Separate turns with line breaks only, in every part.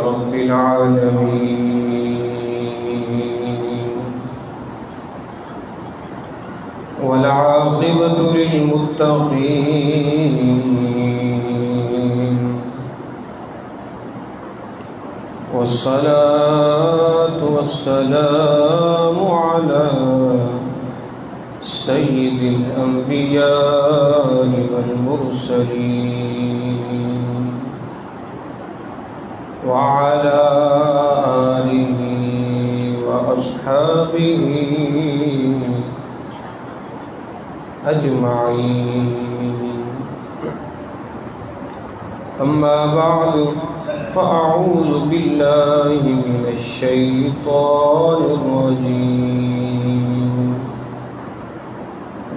رب العالمين والعاقبة للمتقين والصلاة والسلام على سيد الأنبياء والمرسلين وعلى آله وأصحابه أجمعين. أما بعد فأعوذ بالله من الشيطان الرجيم.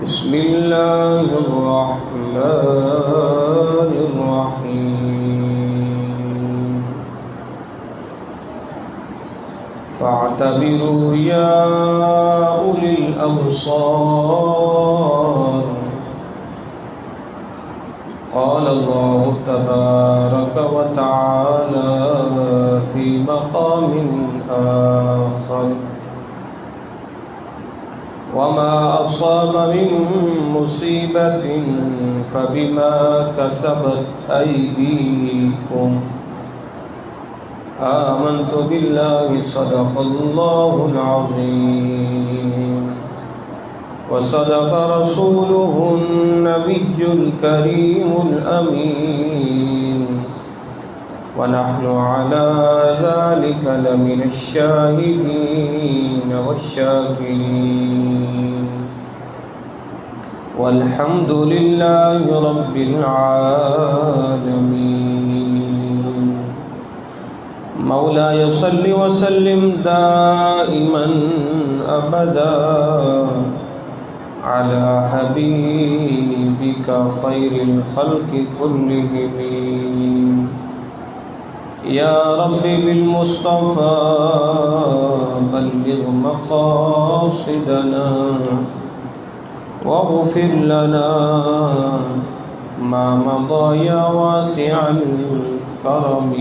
بسم الله الرحمن الرحيم. فاعتبروا يا أولي الأبصار. قال الله تبارك وتعالى في مقام آخر: وما أصاب من مصيبة فبما كسبت أيديكم. آمنت بالله صدق الله العظيم وصدق رسوله النبي الكريم الأمين ونحن على ذلك لمن الشاهدين والشاكرين والحمد لله رب العالمين. مولاي صل وسلم دائما أبدا على حبيبك خير الخلق كلهم. يا رب بالمصطفى بلغ مقاصدنا واغفر لنا ما مضى يا واسع الكرم.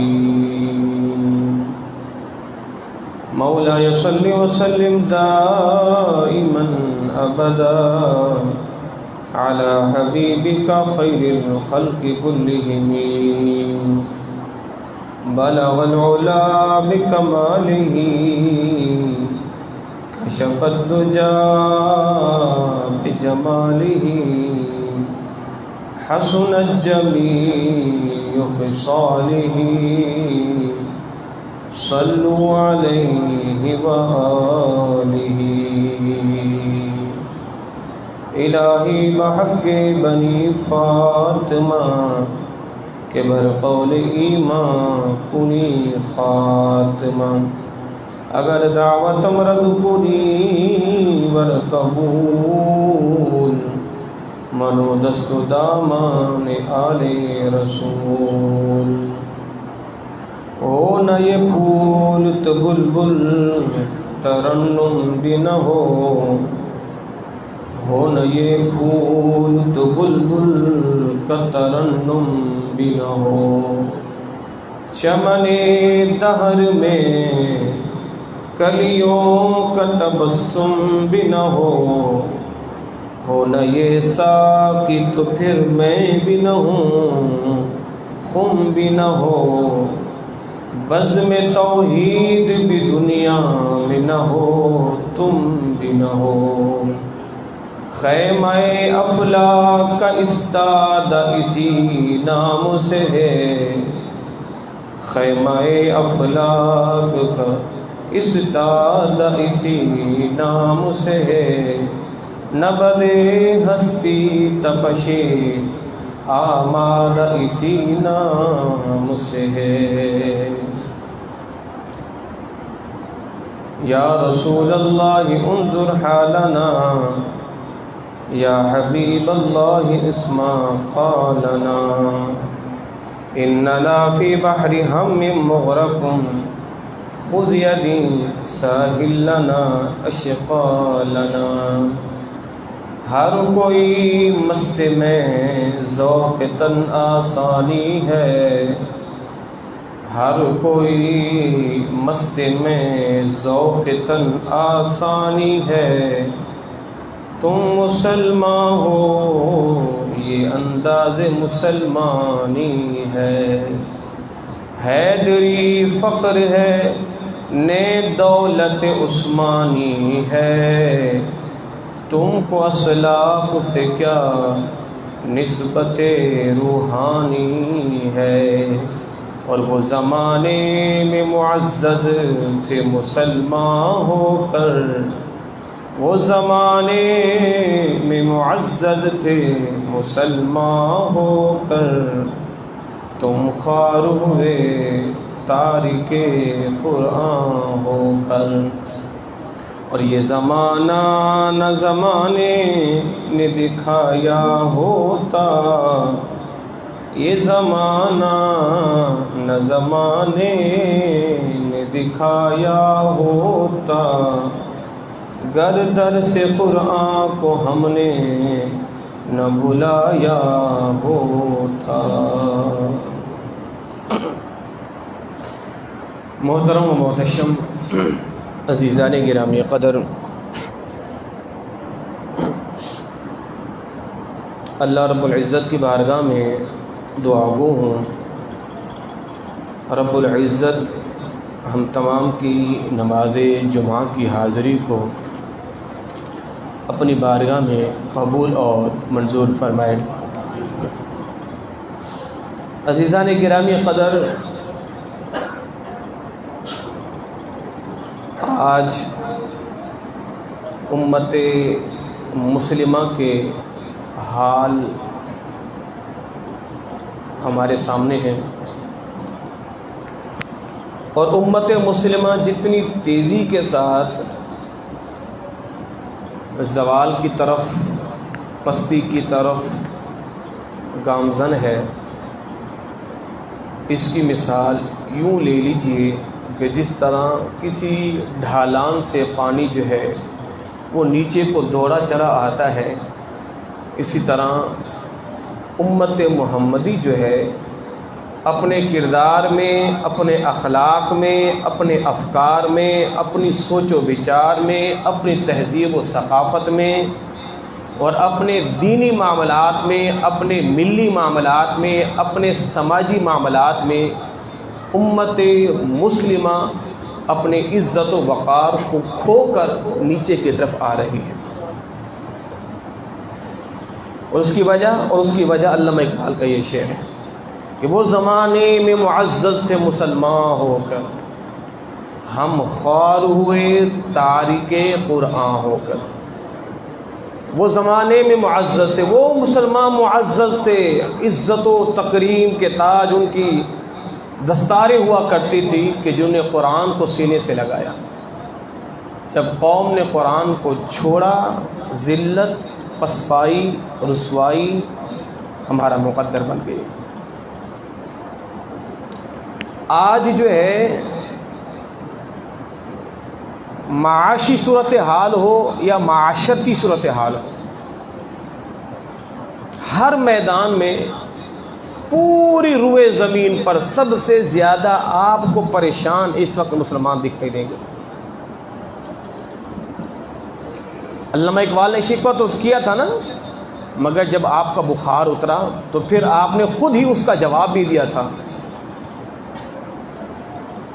مولاي صل وسلم دائما أبدا على حبيبك خير الخلق كلهم. بلغ العلا بكماله كشف الدجى بجماله حسنت جميع خصاله. صلوا عليه وآله. الہی بحق بنی فاطمہ کہ بر قول ایمان کنی خاتمہ. اگر دعوت مرد کنی ور قبول منو دست دامان آل رسول. ہو نہ یہ پھول تو بلبل ترنم بھی نہ ہو نہ یہ پھول تو بلبل کا ترنم بھی نہ ہو. چمن دہر میں کلیوں کا تبسم بھی نہ ہو نہ یہ ساقی تو پھر میں بھی نہ ہوں خم بھی نہ ہو. بزم توحید بھی دنیا میں نہ ہو تم بھی نہ ہو. خیمہ افلاک کا استادہ اسی نام سے ہے. خیمہ افلاک کا استادہ اسی نام سے ہے. نبض ہستی تپشے آمادہ اسی نام سے ہے. یا رسول اللہ انظر حالنا یا حبیب اللہ اسمع قالنا. اننا فی بحر ہم مغرق خذ یدی ساحل لنا اشقا لنا. ہر کوئی مست میں ذوق تن آسانی ہے. ہر کوئی مست میں ذوق تن آسانی ہے، تم مسلمان ہو یہ انداز مسلمانی ہے، حیدری فقر ہے نے دولت عثمانی ہے، تم کو اسلاف سے کیا نسبت روحانی ہے، اور وہ زمانے میں معزز تھے مسلمان ہو کر، وہ زمانے میں معزز تھے مسلمان ہو کر، تم خوار ہوئے تارک قرآن ہو کر، اور یہ زمانہ نہ زمانے نے دکھایا ہوتا، یہ زمانہ نہ زمانے نے دکھایا ہوتا، گر در سے قرآن کو ہم نے نہ بلایا ہوتا۔ محترم و محتشم عزیزان گرامی قدر، اللہ رب العزت کی بارگاہ میں دعا گو ہوں، رب العزت ہم تمام کی نماز جمعہ کی حاضری کو اپنی بارگاہ میں قبول اور منظور فرمائے۔ عزیزان گرامی قدر، آج امت مسلمہ کے حال ہمارے سامنے ہیں، اور امت مسلمہ جتنی تیزی کے ساتھ زوال کی طرف، پستی کی طرف گامزن ہے، اس کی مثال یوں لے لیجئے کہ جس طرح کسی ڈھالان سے پانی جو ہے وہ نیچے کو دوڑا چلا آتا ہے، اسی طرح امت محمدی جو ہے اپنے کردار میں، اپنے اخلاق میں، اپنے افکار میں، اپنی سوچ و بچار میں، اپنی تہذیب و ثقافت میں، اور اپنے دینی معاملات میں، اپنے ملی معاملات میں، اپنے سماجی معاملات میں امت مسلمہ اپنے عزت و وقار کو کھو کر نیچے کی طرف آ رہی ہے، اور اس کی وجہ علامہ اقبال کا یہ شعر ہے کہ وہ زمانے میں معزز تھے مسلمان ہو کر، ہم خوار ہوئے تارک قرآن ہو کر۔ وہ زمانے میں معزز تھے، وہ مسلمان معزز تھے، عزت و تکریم کے تاج ان کی دستاریں ہوا کرتی تھی کہ جنہوں نے قرآن کو سینے سے لگایا۔ جب قوم نے قرآن کو چھوڑا، ذلت، پسپائی، رسوائی ہمارا مقدر بن گئی۔ آج جو ہے معاشی صورتحال ہو یا معاشرتی صورتحال ہو، ہر میدان میں پوری روئے زمین پر سب سے زیادہ آپ کو پریشان اس وقت مسلمان دکھائی دیں گے۔ علامہ اقبال نے شکوہ تو کیا تھا نا، مگر جب آپ کا بخار اترا تو پھر آپ نے خود ہی اس کا جواب بھی دیا تھا۔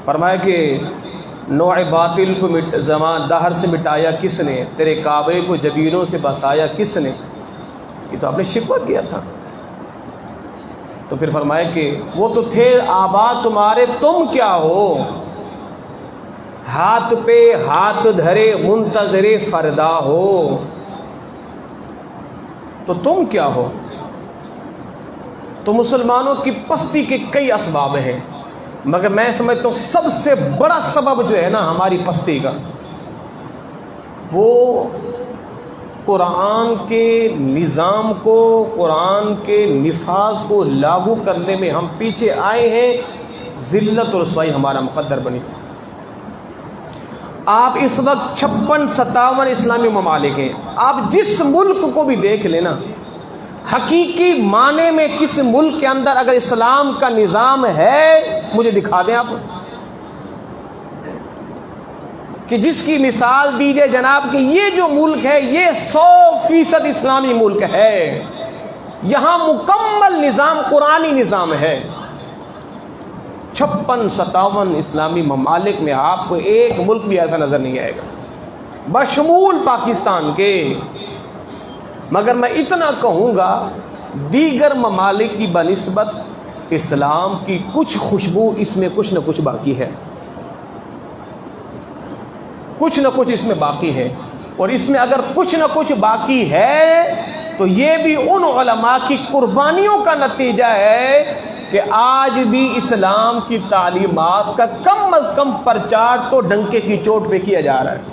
فرمایا کہ نوع باطل کو دہر سے مٹایا کس نے، تیرے کعبے کو جبینوں سے بسایا کس نے، یہ تو آپ نے شکوہ کیا تھا۔ تو پھر فرمایا کہ وہ تو تھے آباد تمہارے، تم کیا ہو، ہاتھ پہ ہاتھ دھرے منتظر فردا ہو، تو تم کیا ہو۔ تو مسلمانوں کی پستی کے کئی اسباب ہیں، مگر میں سمجھتا ہوں سب سے بڑا سبب جو ہے نا ہماری پستی کا، وہ قرآن کے نظام کو، قرآن کے نفاذ کو لاگو کرنے میں ہم پیچھے آئے ہیں، ذلت اور رسوائی ہمارا مقدر بنی۔ آپ اس وقت 56-57 اسلامی ممالک ہیں، آپ جس ملک کو بھی دیکھ لینا، حقیقی معنی میں کس ملک کے اندر اگر اسلام کا نظام ہے مجھے دکھا دیں آپ، کہ جس کی مثال دیجئے جناب کہ یہ جو ملک ہے یہ 100% اسلامی ملک ہے، یہاں مکمل نظام قرآنی نظام ہے۔ 56-57 اسلامی ممالک میں آپ کو ایک ملک بھی ایسا نظر نہیں آئے گا بشمول پاکستان کے۔ مگر میں اتنا کہوں گا دیگر ممالک کی بنسبت اسلام کی کچھ خوشبو اس میں کچھ نہ کچھ باقی ہے، کچھ نہ کچھ اس میں باقی ہے۔ اور اس میں اگر کچھ نہ کچھ باقی ہے تو یہ بھی ان علماء کی قربانیوں کا نتیجہ ہے کہ آج بھی اسلام کی تعلیمات کا کم از کم پرچار تو ڈنکے کی چوٹ پہ کیا جا رہا ہے،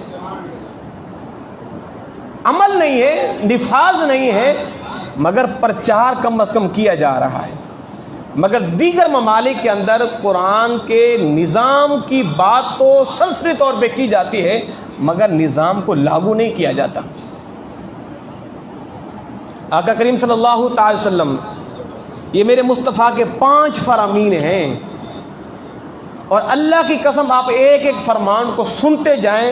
عمل نہیں ہے، نفاذ نہیں ہے، مگر پرچار کم از کم کیا جا رہا ہے۔ مگر دیگر ممالک کے اندر قرآن کے نظام کی بات تو سرسری طور پہ کی جاتی ہے مگر نظام کو لاگو نہیں کیا جاتا۔ آقا کریم صلی اللہ تعالی وسلم، یہ میرے مصطفیٰ کے 5 فرامین ہیں، اور اللہ کی قسم آپ ایک ایک فرمان کو سنتے جائیں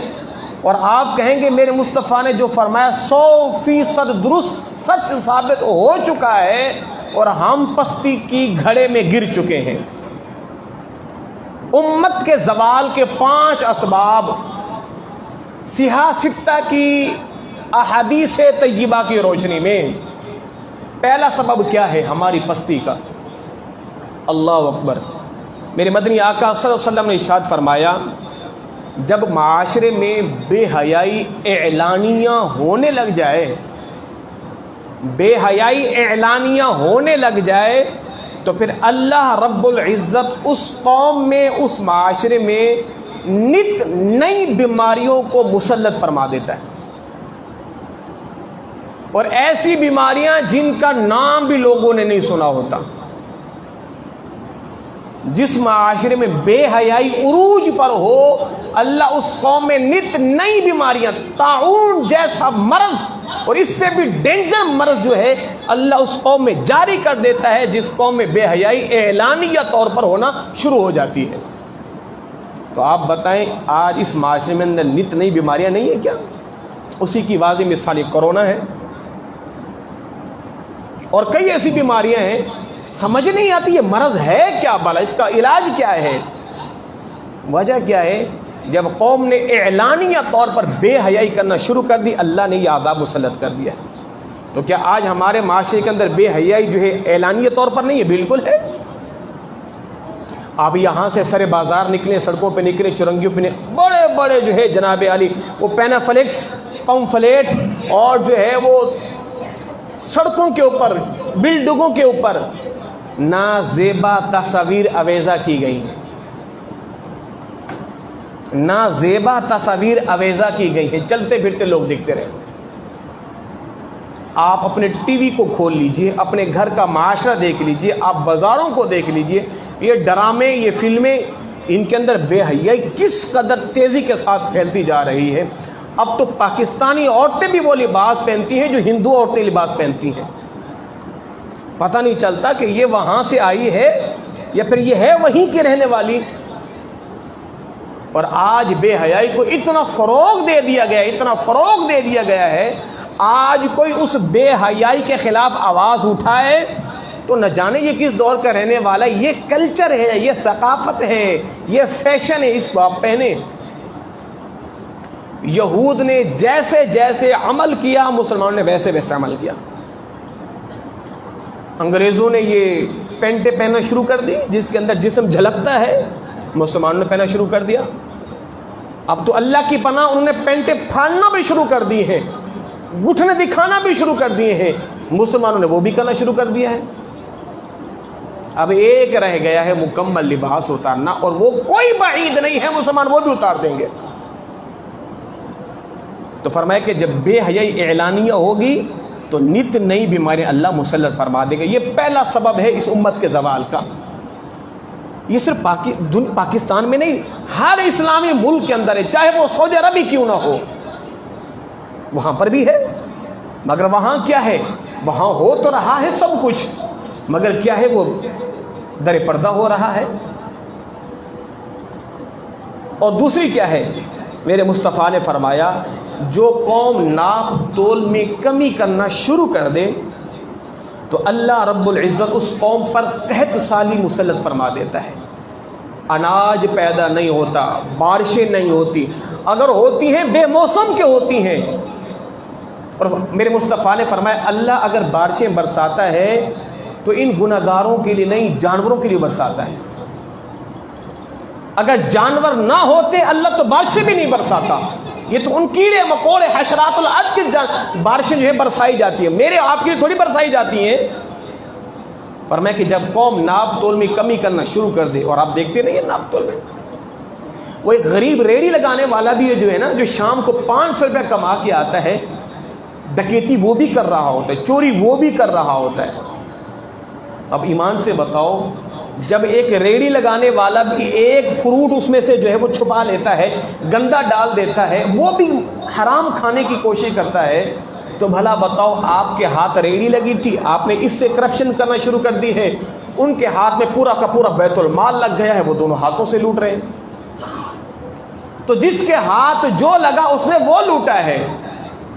اور آپ کہیں گے میرے مصطفیٰ نے جو فرمایا 100% درست سچ ثابت ہو چکا ہے اور ہم پستی کی گھڑے میں گر چکے ہیں۔ امت کے زوال کے 5 اسباب صحاح ستہ کی احادیث طیبہ کی روشنی میں، پہلا سبب کیا ہے؟ ہماری پستی کا۔ اللہ اکبر۔ میرے مدنی آقا صلی اللہ علیہ وسلم نے ارشاد فرمایا جب معاشرے میں بے حیائی اعلانیہ ہونے لگ جائے، بے حیائی اعلانیہ ہونے لگ جائے تو پھر اللہ رب العزت اس قوم میں، اس معاشرے میں نت نئی بیماریوں کو مسلط فرما دیتا ہے، اور ایسی بیماریاں جن کا نام بھی لوگوں نے نہیں سنا ہوتا۔ جس معاشرے میں بے حیائی عروج پر ہو، اللہ اس قوم میں نت نئی بیماریاں، طاعون جیسا مرض اور اس سے بھی ڈینجر مرض جو ہے اللہ اس قوم میں جاری کر دیتا ہے، جس قوم میں بے حیائی اعلانیہ طور پر ہونا شروع ہو جاتی ہے۔ تو آپ بتائیں آج اس معاشرے میں اندر نت نئی بیماریاں نہیں ہیں کیا؟ اسی کی واضح مثال یہ کرونا ہے، اور کئی ایسی بیماریاں ہیں سمجھ نہیں آتی یہ مرض ہے کیا، بھلا اس کا علاج کیا ہے؟ وجہ کیا ہے؟ جب قوم نے اعلانیہ طور پر بے حیائی کرنا شروع کر دی، اللہ نے یہ عذاب مسلط کر دیا۔ تو کیا آج ہمارے معاشرے کے اندر بے حیائی جو ہے اعلانیہ طور پر نہیں ہے؟ بالکل ہے۔ آپ یہاں سے سر بازار نکلیں، سڑکوں پہ نکلیں، چرنگیوں پہ بڑے بڑے جو ہے جناب علی وہ پینافلیکس، پمفلیٹ اور جو ہے وہ سڑکوں کے اوپر، بلڈنگوں کے اوپر نازیبا تصاویر اویزہ کی گئی، نازیبا تصاویر اویزہ کی گئی ہیں، چلتے پھرتے لوگ دیکھتے رہے۔ آپ اپنے ٹی وی کو کھول لیجئے، اپنے گھر کا معاشرہ دیکھ لیجئے، آپ بازاروں کو دیکھ لیجئے، یہ ڈرامے، یہ فلمیں، ان کے اندر بے حیائی کس قدر تیزی کے ساتھ پھیلتی جا رہی ہے۔ اب تو پاکستانی عورتیں بھی وہ لباس پہنتی ہیں جو ہندو عورتیں لباس پہنتی ہیں، پتہ نہیں چلتا کہ یہ وہاں سے آئی ہے یا پھر یہ ہے وہیں کی رہنے والی۔ اور آج بے حیائی کو اتنا فروغ دے دیا گیا، اتنا فروغ دے دیا گیا ہے، آج کوئی اس بے حیائی کے خلاف آواز اٹھائے تو نہ جانے یہ کس دور کا رہنے والا ہے۔ یہ کلچر ہے، یہ ثقافت ہے، یہ فیشن ہے، اس کو آپ پہنے۔ یہود نے جیسے جیسے عمل کیا، مسلمانوں نے ویسے ویسے عمل کیا۔ انگریزوں نے یہ پینٹیں پہننا شروع کر دی جس کے اندر جسم جھلکتا ہے، مسلمانوں نے پہننا شروع کر دیا۔ اب تو اللہ کی پناہ انہوں نے پینٹیں پھاڑنا بھی شروع کر دی ہیں، گھٹنے دکھانا بھی شروع کر دیے ہیں، مسلمانوں نے وہ بھی کرنا شروع کر دیا ہے۔ اب ایک رہ گیا ہے مکمل لباس اتارنا، اور وہ کوئی بعید نہیں ہے، مسلمان وہ بھی اتار دیں گے۔ تو فرمایا کہ جب بے حیائی اعلانیہ ہوگی تو نت نئی بیماری اللہ مسلط فرما دے گا۔ یہ پہلا سبب ہے اس امت کے زوال کا۔ یہ صرف پاکستان میں نہیں، ہر اسلامی ملک کے اندر ہے، چاہے وہ سعودی عرب ہی کیوں نہ ہو، وہاں پر بھی ہے۔ مگر وہاں کیا ہے؟
وہاں ہو تو رہا ہے سب کچھ، مگر کیا ہے وہ در پردہ ہو رہا ہے۔ اور دوسری کیا ہے، میرے مصطفیٰ نے فرمایا جو قوم ناپ تول میں کمی کرنا شروع کر دے تو اللہ رب العزت اس قوم پر قحط سالی مسلط فرما دیتا ہے۔ اناج پیدا نہیں ہوتا، بارشیں نہیں ہوتی، اگر ہوتی ہیں بے موسم کے ہوتی ہیں۔ اور میرے مصطفیٰ نے فرمایا اللہ اگر بارشیں برساتا ہے تو ان گناہگاروں کے لیے نہیں، جانوروں کے لیے برساتا ہے۔ اگر جانور نہ ہوتے اللہ تو بارشیں بھی نہیں برساتا۔ یہ تو ان کیڑے مکوڑے حشرات الارض کی بارشیں جو ہے برسائی جاتی ہیں، میرے آپ کے لیے تھوڑی برسائی جاتی ہیں۔ فرمایا کہ جب قوم ناپ تول میں کمی کرنا شروع کر دے، اور آپ دیکھتے نہیں ہیں ناپ تول میں، وہ ایک غریب ریڑھی لگانے والا بھی جو ہے نا، جو شام کو 500 روپے کما کے آتا ہے، ڈکیتی وہ بھی کر رہا ہوتا ہے، چوری وہ بھی کر رہا ہوتا ہے۔ اب ایمان سے بتاؤ، جب ایک ریڑھی لگانے والا بھی ایک فروٹ اس میں سے جو ہے وہ چھپا لیتا ہے، گندا ڈال دیتا ہے، وہ بھی حرام کھانے کی کوشش کرتا ہے، تو بھلا بتاؤ آپ کے ہاتھ ریڑھی لگی تھی، آپ نے اس سے کرپشن کرنا شروع کر دی ہے، ان کے ہاتھ میں پورا کا پورا بیت المال لگ گیا ہے، وہ دونوں ہاتھوں سے لوٹ رہے ہیں۔ تو جس کے ہاتھ جو لگا اس نے وہ لوٹا ہے،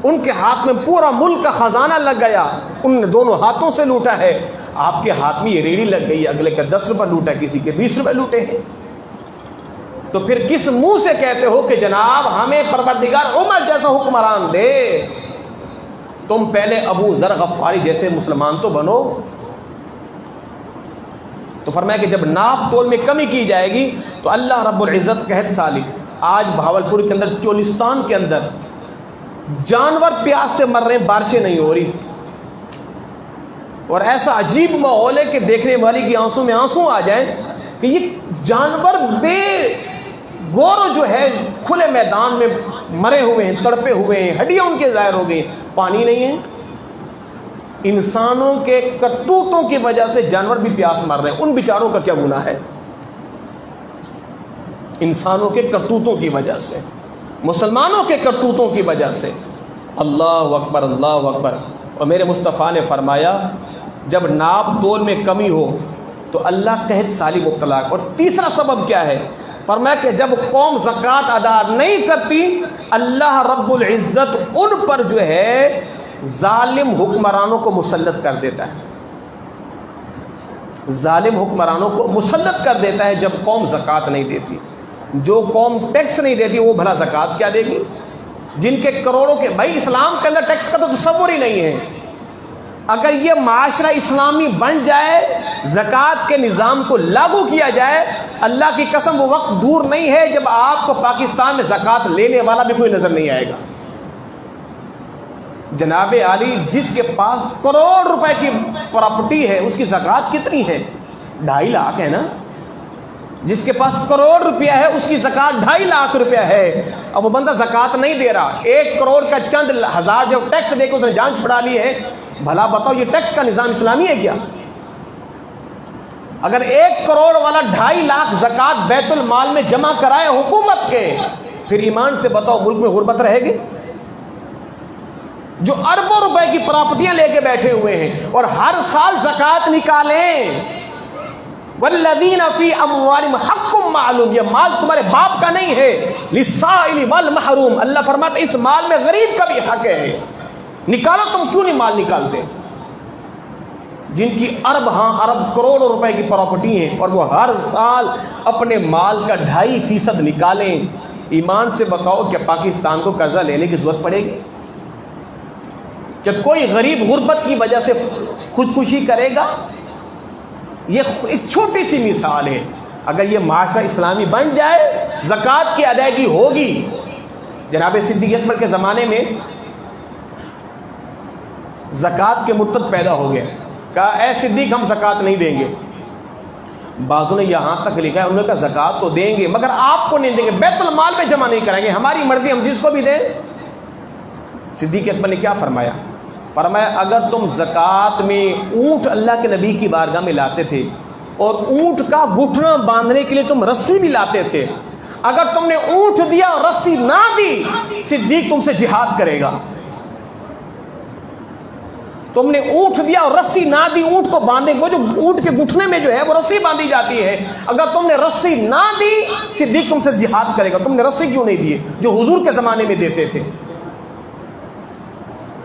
ان کے ہاتھ میں پورا ملک کا خزانہ لگ گیا، ان نے دونوں ہاتھوں سے لوٹا ہے۔ آپ کے ہاتھ میں یہ ریڑھی لگ گئی، اگلے کا 10 روپے لوٹا، کسی کے 20 روپے لوٹے ہیں۔ تو پھر کس منہ سے کہتے ہو کہ جناب ہمیں پروردگار عمر جیسا حکمران دے؟ تم پہلے ابو ذر غفاری جیسے مسلمان تو بنو۔ تو فرمایا کہ جب ناپ تول میں کمی کی جائے گی تو اللہ رب العزت قحط سالی، آج بھاولپور کے اندر، چولستان کے اندر جانور پیاس سے مر رہے ہیں، بارشیں نہیں ہو رہی، اور ایسا عجیب ماحول ہے کہ دیکھنے والی کی آنسوں میں آنسوں آ جائیں کہ یہ جانور بے گور جو ہے کھلے میدان میں مرے ہوئے ہیں، تڑپے ہوئے ہیں، ہڈیاں ان کے ظاہر ہو گئی، پانی نہیں ہے۔ انسانوں کے کرتوتوں کی وجہ سے جانور بھی پیاس مر رہے ہیں، ان بیچاروں کا کیا گناہ ہے؟ انسانوں کے کرتوتوں کی وجہ سے، مسلمانوں کے کرتوتوں کی وجہ سے۔ اللہ اکبر، اللہ اکبر۔ اور میرے مصطفیٰ نے فرمایا جب ناپ تول میں کمی ہو تو اللہ قحط سالی مبتلا۔ اور تیسرا سبب کیا ہے؟ فرمایا کہ جب قوم زکوٰۃ ادا نہیں کرتی اللہ رب العزت ان پر جو ہے ظالم حکمرانوں کو مسلط کر دیتا ہے، ظالم حکمرانوں کو مسلط کر دیتا ہے جب قوم زکوٰۃ نہیں دیتی۔ جو قوم ٹیکس نہیں دیتی وہ بھلا زکوٰۃ کیا دے گی؟ جن کے کروڑوں کے، بھائی اسلام کے اندر ٹیکس کا تو تصور ہی نہیں ہے۔ اگر یہ معاشرہ اسلامی بن جائے، زکوٰۃ کے نظام کو لاگو کیا جائے، اللہ کی قسم وہ وقت دور نہیں ہے جب آپ کو پاکستان میں زکوٰۃ لینے والا بھی کوئی نظر نہیں آئے گا۔ جناب عالی، جس کے پاس کروڑ روپے کی پراپرٹی ہے اس کی زکوٰۃ کتنی ہے؟ 2.5 لاکھ ہے نا۔ جس کے پاس کروڑ روپیہ ہے اس کی زکوٰۃ 2.5 لاکھ روپیہ ہے۔ اب وہ بندہ زکوٰۃ نہیں دے رہا، 1 کروڑ کا چند ہزار جو ٹیکس دے کے اس نے جان چھڑا لی ہے۔ بھلا بتاؤ یہ ٹیکس کا نظام اسلامی ہے کیا؟ اگر 1 کروڑ والا 2.5 لاکھ زکوٰۃ بیت المال میں جمع کرائے حکومت کے، پھر ایمان سے بتاؤ ملک میں غربت رہے گی؟ جو اربوں روپے کی پراپرٹیاں لے کے بیٹھے ہوئے ہیں اور ہر سال زکوٰۃ نکالیں، والذین فی اموالہم حق معلوم، یہ مال تمہارے باپ کا نہیں ہے، للسائل والمحروم، اللہ فرماتا ہے اس مال میں غریب کا بھی حق ہے، نکالو۔ تم کیوں نہیں مال نکالتے؟ جن کی ارب کروڑوں روپے کی پراپرٹی ہیں اور وہ ہر سال اپنے مال کا 2.5% نکالیں، ایمان سے بتاؤ کہ پاکستان کو قرضہ لینے کی ضرورت پڑے گی؟ کہ کوئی غریب غربت کی وجہ سے خودکشی کرے گا؟ یہ ایک چھوٹی سی مثال ہے۔ اگر یہ معاشرہ اسلامی بن جائے، زکوٰۃ کی ادائیگی ہوگی۔ جناب صدیق اکبر کے زمانے میں زکوٰۃ کے مرتد پیدا ہو گئے، کہا اے صدیق ہم زکوٰۃ نہیں دیں گے۔ بعضوں نے یہاں تک لکھا ہے، انہوں نے کہا زکوٰۃ تو دیں گے مگر آپ کو نہیں دیں گے، بیت المال میں جمع نہیں کریں گے، ہماری مرضی ہم جس کو بھی دیں۔ صدیق اکبر نے کیا فرمایا؟ فرمایا اگر تم زکوٰۃ میں اونٹ اللہ کے نبی کی بارگاہ میں لاتے تھے اور اونٹ کا گھٹنا باندھنے کے لیے تم رسی بھی لاتے تھے، اگر تم نے اونٹ دیا اور رسی نہ دی، صدیق تم سے جہاد کرے گا۔ تم نے اونٹ دیا اور رسی نہ دی اونٹ کو باندھے, وہ جو اونٹ کے گھٹنے میں جو ہے وہ رسی باندھی جاتی ہے, اگر تم نے رسی نہ دی صدیق تم سے جہاد کرے گا. تم نے رسی کیوں نہیں دیے جو حضور کے زمانے میں دیتے تھے؟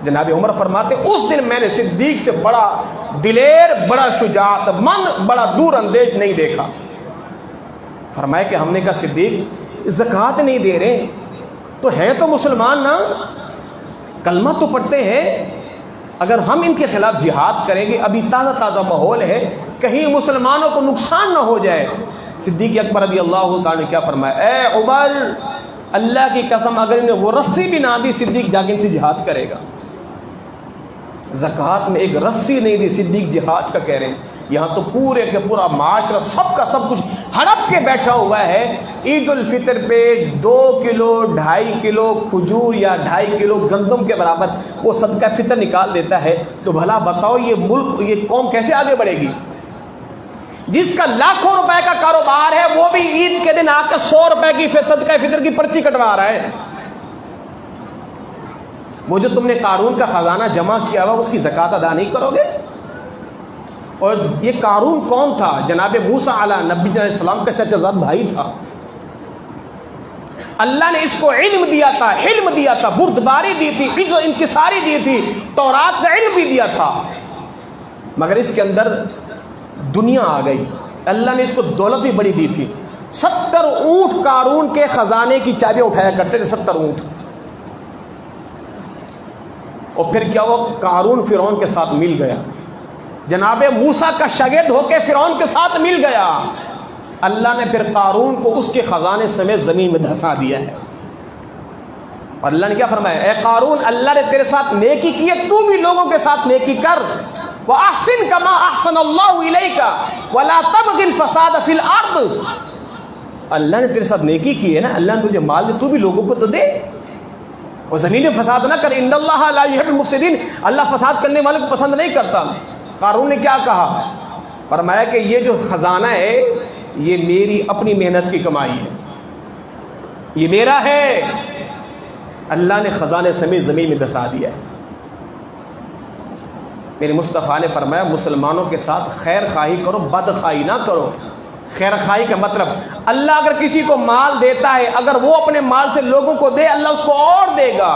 جناب عمر فرماتے اس دن میں نے صدیق سے بڑا دلیر, بڑا شجاعت مند, بڑا دور اندیش نہیں دیکھا. فرمایا کہ ہم نے کہا صدیق زکوٰۃ نہیں دے رہے تو ہیں تو مسلمان نا, کلمہ تو پڑھتے ہیں, اگر ہم ان کے خلاف جہاد کریں گے, ابھی تازہ تازہ ماحول ہے, کہیں مسلمانوں کو نقصان نہ ہو جائے. صدیق اکبر رضی اللہ تعالیٰ نے کیا فرمایا, اے عمر اللہ کی قسم اگر انہیں وہ رسی بھی نہ دی صدیق جا کے ان سے جہاد کرے گا. زکوٰۃ میں ایک رسی نہیں دی, صدیق جہاد کا کہہ رہے ہیں. یہاں تو پورے کے پورا معاشرہ سب کا سب کچھ ہڑپ کے بیٹھا ہوا ہے. عید الفطر پہ 2 کلو 2.5 کلو کھجور یا 2.5 کلو گندم کے برابر وہ صدقہ فطر نکال دیتا ہے. تو بھلا بتاؤ یہ ملک, یہ قوم کیسے آگے بڑھے گی؟ جس کا لاکھوں روپے کا کاروبار ہے وہ بھی عید کے دن آ کے 100 روپے کی صدقہ فطر کی پرچی کٹوا رہا ہے. وہ جو تم نے قارون کا خزانہ جمع کیا ہوا اس کی زکوٰۃ ادا نہیں کرو گے؟ اور یہ قارون کون تھا؟ جناب موسیٰ علیہ نبی علیہ السلام کا چچا زاد بھائی تھا. اللہ نے اس کو علم دیا تھا, حلم دیا تھا, بردباری دی تھی, عز و انکساری دی تھی, تورات کا علم بھی دیا تھا, مگر اس کے اندر دنیا آ گئی. اللہ نے اس کو دولت بھی بڑی دی تھی. 70 اونٹ قارون کے خزانے کی چابیاں اٹھایا کرتے تھے, 70 اونٹ. اور پھر کیا وہ قارون فرعون کے ساتھ مل گیا, جناب موسیٰ کا شاگرد ہو کے فرعون کے ساتھ مل گیا. اللہ نے پھر قارون کو اس کے خزانے سمیت زمین میں دھسا دیا ہے. اور اللہ نے کیا فرمایا, اے قارون اللہ نے تیرے ساتھ نیکی کی ہے, تو بھی لوگوں کے ساتھ نیکی کر. وَأَحْسِن كَمَا أَحْسَنَ اللَّهُ إِلَيْكَ وَلَا تَبْغِ الْفَسَادَ فِي الْأَرْضِ. اللہ نے تیرے ساتھ نیکی کی ہے نا, اللہ نے تجھے مال دے, تو بھی لوگوں کو تو دے, اور زمین میں فساد نہ کر. ان اللہ لا يحب المفسدین, اللہ فساد کرنے والے کو پسند نہیں کرتا. قارون نے کیا کہا, فرمایا کہ یہ جو خزانہ ہے یہ میری اپنی محنت کی کمائی ہے, یہ میرا ہے. اللہ نے خزانے سمیت زمین میں دھسا دیا ہے. میرے مصطفیٰ نے فرمایا مسلمانوں کے ساتھ خیر خواہی کرو, بد خواہی نہ کرو. خیر خواہی کا مطلب اللہ اگر کسی کو مال دیتا ہے, اگر وہ اپنے مال سے لوگوں کو دے اللہ اس کو اور دے گا.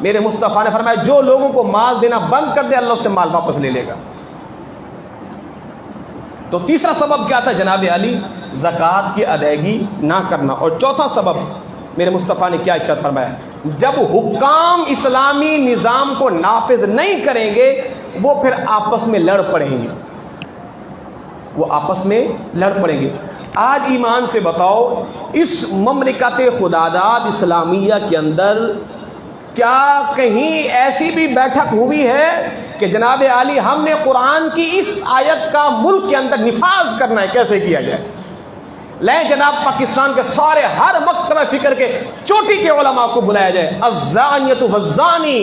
میرے مصطفیٰ نے فرمایا جو لوگوں کو مال دینا بند کر دے اللہ اس سے مال واپس لے لے گا. تو تیسرا سبب کیا تھا جناب علی, زکوٰۃ کی ادائیگی نہ کرنا. اور چوتھا سبب میرے مصطفیٰ نے کیا ارشاد فرمایا, جب حکام اسلامی نظام کو نافذ نہیں کریں گے وہ پھر آپس میں لڑ پڑیں گے, وہ آپس میں لڑ پڑیں گے. آج ایمان سے بتاؤ اس مملکت خداداد اسلامیہ کے اندر کیا کہیں ایسی بھی بیٹھک ہوئی ہے کہ جناب عالی ہم نے قرآن کی اس آیت کا ملک کے اندر نفاذ کرنا ہے, کیسے کیا جائے؟ لے جناب پاکستان کے سارے ہر مکتبہ فکر کے چوٹی کے علماء کو بلایا جائے, الزانیۃ والزانی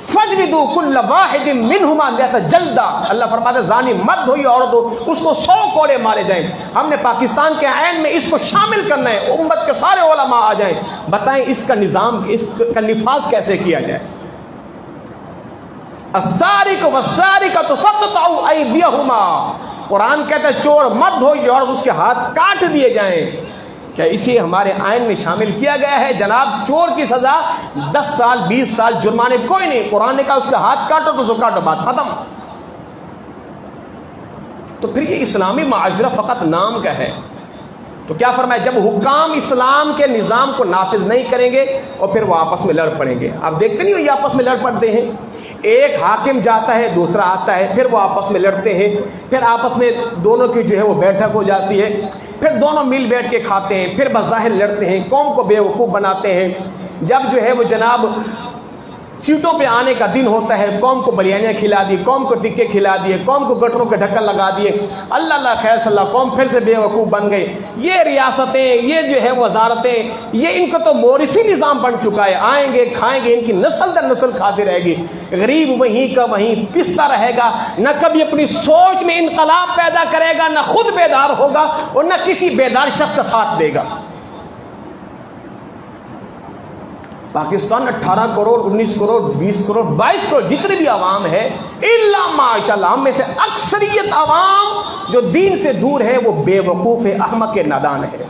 فجلدوا کل واحد منہما مئۃ جلدہ. اللہ فرماتا ہے زانی مرد ہو یا عورت ہو اس کو 100 کوڑے مارے جائیں. ہم نے پاکستان کے عین میں اس کو شامل کرنا ہے, امت کے سارے علماء آ جائیں, بتائیں اس کا نظام, اس کا نفاذ کیسے کیا جائے؟ السارق والسارقۃ فاقطعوا ایدیہما, قرآن کہتا ہے چور مرد ہو یا عورت اس کے ہاتھ کاٹ دیے جائیں. کیا اسے ہمارے آئین میں شامل کیا گیا ہے؟ جناب چور کی سزا 10 سال 20 سال جرمانے کوئی نہیں, قرآن نے کہا اس کا ہاتھ کاٹو تو سو کاٹو, بات ختم. تو پھر یہ اسلامی معاشرہ فقط نام کا ہے. تو کیا فرمایا, جب حکام اسلام کے نظام کو نافذ نہیں کریں گے اور پھر وہ آپس میں لڑ پڑیں گے. آپ دیکھتے نہیں ہو یہ آپس میں لڑ پڑتے ہیں, ایک حاکم جاتا ہے دوسرا آتا ہے, پھر وہ آپس میں لڑتے ہیں, پھر آپس میں دونوں کی جو ہے وہ بیٹھک ہو جاتی ہے, پھر دونوں مل بیٹھ کے کھاتے ہیں, پھر بظاہر لڑتے ہیں, قوم کو بیوقوف بناتے ہیں. جب جو ہے وہ جناب سیٹوں پہ آنے کا دن ہوتا ہے, قوم کو بریانیاں کھلا دی, قوم کو ٹکے کھلا دیے, قوم کو گٹروں کے ڈھکن لگا دیے, اللہ اللہ خیر صلی اللہ, قوم پھر سے بے وقوف بن گئی. یہ ریاستیں, یہ جو ہے وزارتیں, یہ ان کا تو مورثی نظام بن چکا ہے. آئیں گے کھائیں گے, ان کی نسل در نسل کھاتی رہے گی. غریب وہیں کا وہیں پستا رہے گا, نہ کبھی اپنی سوچ میں انقلاب پیدا کرے گا, نہ خود بیدار ہوگا اور نہ کسی بیدار شخص کا ساتھ دے گا. پاکستان 18 کروڑ 19 کروڑ 20 کروڑ 22 کروڑ جتنی بھی عوام ہے، الا ماشاءاللہ ہم میں سے اکثریت عوام جو دین سے دور ہے وہ بے وقوف ہے، احمق نادان ہے۔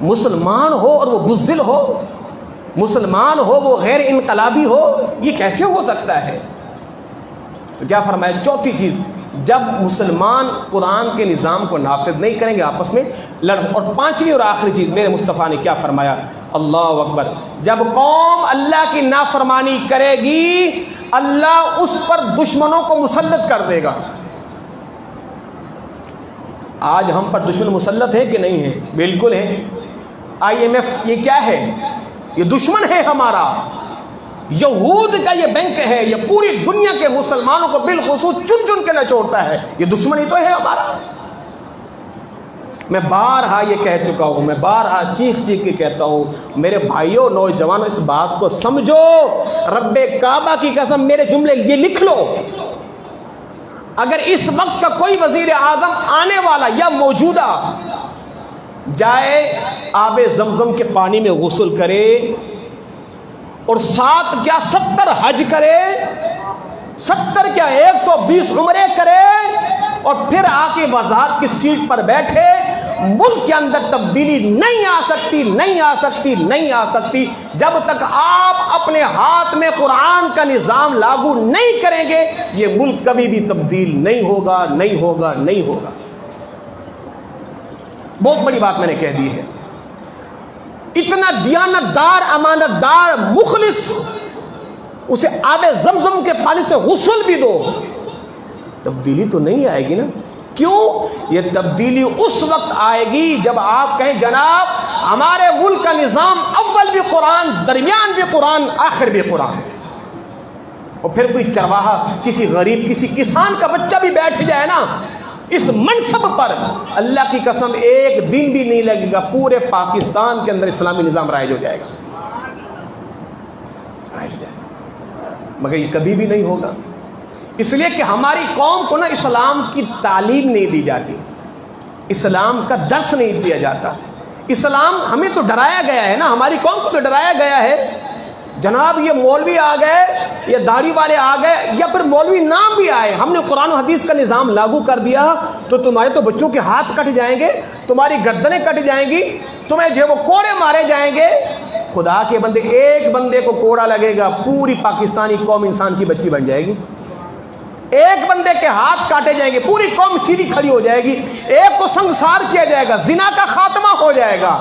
مسلمان ہو اور وہ بزدل ہو، مسلمان ہو وہ غیر انقلابی ہو، یہ کیسے ہو سکتا ہے؟ تو کیا فرمایا؟ چوتھی چیز، جب مسلمان قرآن کے نظام کو نافذ نہیں کریں گے آپس میں لڑ۔ اور پانچویں اور آخری چیز میرے مصطفیٰ نے کیا فرمایا؟ اللہ اکبر، جب قوم اللہ کی نافرمانی کرے گی اللہ اس پر دشمنوں کو مسلط کر دے گا۔ آج ہم پر دشمن مسلط ہے کہ نہیں ہے؟ بالکل ہے۔ IMF یہ کیا ہے؟ یہ دشمن ہے ہمارا، یہود کا یہ بینک ہے، یہ پوری دنیا کے مسلمانوں کو بالخصوص چن چن کے نچوڑتا ہے، یہ دشمن ہی تو ہے ہمارا۔ میں بارہا یہ کہہ چکا ہوں، میں بارہا چیخ چیخ کے کہتا ہوں، میرے بھائیوں نوجوانوں اس بات کو سمجھو، رب کعبہ کی قسم میرے جملے یہ لکھ لو، اگر اس وقت کا کوئی وزیر اعظم آنے والا یا موجودہ جائے آب زمزم کے پانی میں غسل کرے اور ساتھ کیا 70 حج کرے، 70 کیا 120 عمرے کرے اور پھر آ کے وزارت کی سیٹ پر بیٹھے، ملک کے اندر تبدیلی نہیں آ سکتی، نہیں آ سکتی، نہیں آ سکتی جب تک آپ اپنے ہاتھ میں قرآن کا نظام لاگو نہیں کریں گے، یہ ملک کبھی بھی تبدیل نہیں ہوگا، نہیں ہوگا، نہیں ہوگا۔ بہت بڑی بات میں نے کہہ دی ہے۔ اتنا دیانت دار، امانت دار، مخلص، اسے آب زمزم کے پانی سے غسل بھی دو، تبدیلی تو نہیں آئے گی نا۔ کیوں؟ یہ تبدیلی اس وقت آئے گی جب آپ کہیں جناب ہمارے ملک کا نظام اول بھی قرآن، درمیان بھی قرآن، آخر بھی قرآن۔ اور پھر کوئی چرواہا، کسی غریب، کسی کسان کا بچہ بھی بیٹھ جائے نا اس منصب پر، اللہ کی قسم ایک دن بھی نہیں لگے گا، پورے پاکستان کے اندر اسلامی نظام رائج ہو جائے گا، رائج ہو جائے گا، مگر یہ کبھی بھی نہیں ہوگا، اس لیے کہ ہماری قوم کو نا اسلام کی تعلیم نہیں دی جاتی، اسلام کا درس نہیں دیا جاتا۔ اسلام ہمیں تو ڈرایا گیا ہے نا، ہماری قوم کو تو ڈرایا گیا ہے، جناب یہ مولوی آ گئے، یہ داڑھی والے آ گئے، یا پھر مولوی نام بھی آئے، ہم نے قرآن و حدیث کا نظام لاگو کر دیا تو تمہارے تو بچوں کے ہاتھ کٹ جائیں گے، تمہاری گردنیں کٹ جائیں گی، تمہیں جو وہ کوڑے مارے جائیں گے۔ خدا کے بندے، ایک بندے کو کوڑا لگے گا پوری پاکستانی قوم انسان کی بچی بن جائے گی، ایک بندے کے ہاتھ کاٹے جائیں گے پوری قوم سیدھی کھڑی ہو جائے گی، ایک کو سنسار کیا جائے گا، زنا کا خاتمہ ہو جائے گا۔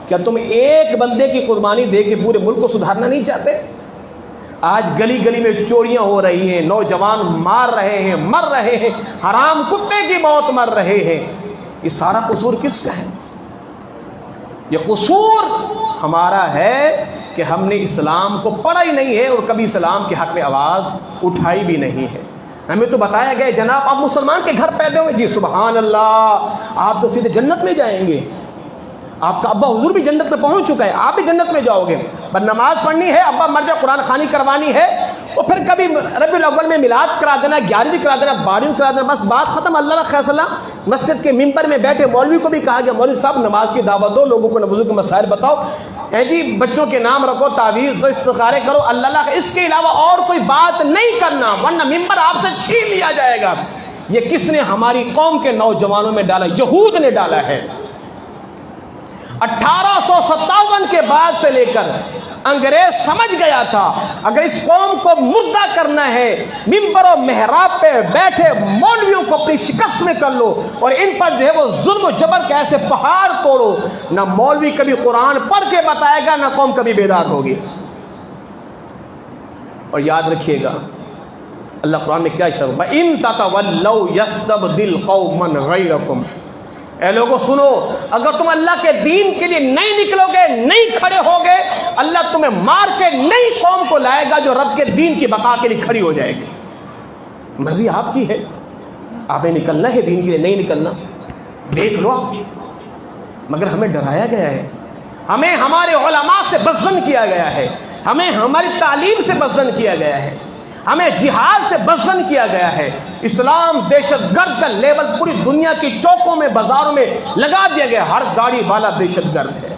کیا تم ایک بندے کی قربانی دے کے پورے ملک کو سدھارنا نہیں چاہتے؟ آج گلی گلی میں چوریاں ہو رہی ہیں، نوجوان مار رہے ہیں، مر رہے ہیں، حرام کتے کی موت مر رہے ہیں، یہ سارا قصور کس کا ہے؟ یہ قصور ہمارا ہے کہ ہم نے اسلام کو پڑھا ہی نہیں ہے اور کبھی اسلام کے حق میں آواز اٹھائی بھی نہیں ہے۔ ہمیں تو بتایا گیا جناب آپ مسلمان کے گھر پیدا ہوئے، جی سبحان اللہ، آپ تو سیدھے جنت میں جائیں گے، آپ کا ابا حضور بھی جنت میں پہنچ چکا ہے، آپ بھی جنت میں جاؤ گے، پر نماز پڑھنی ہے، ابا مر جائے قرآن خوانی کروانی ہے، اور پھر کبھی ربیع الاول میں میلاد کرا دینا، 11ویں کرا دینا، 12ویں کرا دینا، بس بات ختم، اللہ کا فیصلہ۔ مسجد کے ممبر میں بیٹھے مولوی کو بھی کہا گیا مولوی صاحب نماز کی دعوت دو، لوگوں کو وضو کے مسائل بتاؤ، جی بچوں کے نام رکھو، تعویذ دو، استخارے کرو، اللہ اس کے علاوہ اور کوئی بات نہیں کرنا ورنہ ممبر آپ سے چھین لیا جائے گا۔ یہ کس نے ہماری قوم کے نوجوانوں میں ڈالا؟ یہود نے ڈالا ہے۔ 1857 کے بعد سے لے کر انگریز سمجھ گیا تھا اگر اس قوم کو مردہ کرنا ہے ممبر و محراب پہ بیٹھے مولویوں کو اپنی شکست میں کر لو اور ان پر جو ہے وہ ظلم و جبر کے ایسے پہاڑ توڑو، نہ مولوی کبھی قرآن پڑھ کے بتائے گا، نہ قوم کبھی بیدار ہوگی۔ اور یاد رکھیے گا اللہ قرآن میں کیا اشارہ ہے، ان تتولوا یستبدل قوما غیرکم، اے لوگوں سنو، اگر تم اللہ کے دین کے لیے نہیں نکلو گے، نہیں کھڑے ہوگے، اللہ تمہیں مار کے نئی قوم کو لائے گا جو رب کے دین کی بقا کے لیے کھڑی ہو جائے گی۔ مرضی آپ کی ہے، آپ نے نکلنا ہے دین کے لیے، نہیں نکلنا دیکھ لو آپ، مگر ہمیں ڈرایا گیا ہے، ہمیں ہمارے علماء سے بزن کیا گیا ہے، ہمیں ہماری تعلیم سے بزن کیا گیا ہے، ہمیں جہاد سے بزن کیا گیا ہے۔ اسلام دہشت گرد کا لیبل پوری دنیا کی چوکوں میں بازاروں میں لگا دیا گیا، ہر گاڑی والا دہشت گرد ہے،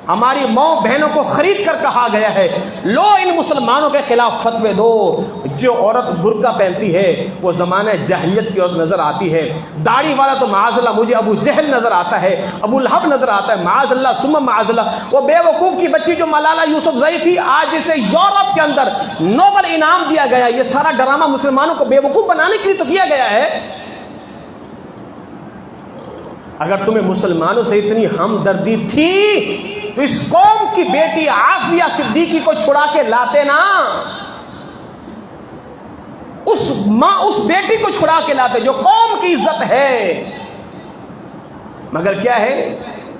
ہماری ماں بہنوں کو خرید کر کہا گیا ہے لو ان مسلمانوں کے خلاف فتوے دو. جو عورت برقع پہنتی ہے وہ زمانہ جاہلیت کی عورت نظر آتی ہے. داڑھی والا تو معاذ اللہ مجھے ابو جہل نظر آتا ہے, ابو لہب نظر آتا ہے, معاذ اللہ ثم معاذ اللہ. وہ بے وقوف کی بچی جو ملالہ یوسفزئی تھی, آج اسے یورپ کے اندر نوبل انعام دیا گیا. یہ سارا ڈرامہ مسلمانوں کو بے وقوف بنانے کے لیے تو کیا گیا ہے. اگر تمہیں مسلمانوں سے اتنی ہمدردی تھی تو اس قوم کی بیٹی عافیہ صدیقی کو چھڑا کے لاتے نا. اس بیٹی کو چھڑا کے لاتے جو قوم کی عزت ہے. مگر کیا ہے,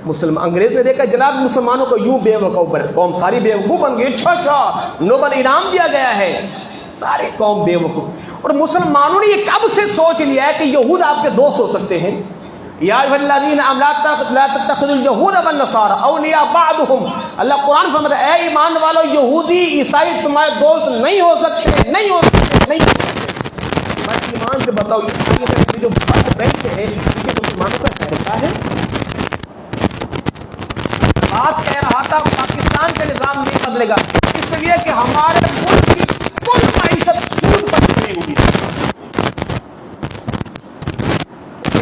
انگریز نے دیکھا جناب مسلمانوں کو یوں بے وقوف بنے, قوم ساری بے وقوف بن گئی. اچھا نوبل انعام دیا گیا ہے, ساری قوم بے وقوف. اور مسلمانوں نے یہ کب سے سوچ لیا ہے کہ یہود آپ کے دوست ہو سکتے ہیں. یا ایھا الذین آمنوا لا تتخذوا اليہود والنصارى اولیاء بعضهم. اللہ قرآن فرماتا ہے اے ایمان والو یہودی عیسائی تمہارے دوست نہیں ہو سکتے, نہیں ہو سکتے, نہیں ہو سکتے. بس ایمان سے بتاؤ یہ جو بات بیٹھتے ہیں یہ مسلمانوں کا طریقہ ہے. بات کہہ رہا تھا پاکستان کا نظام نہیں بدلے گا اس لیے کہ ہمارے ملک کی کل معیشت سود پر بنی ہوئی ہے.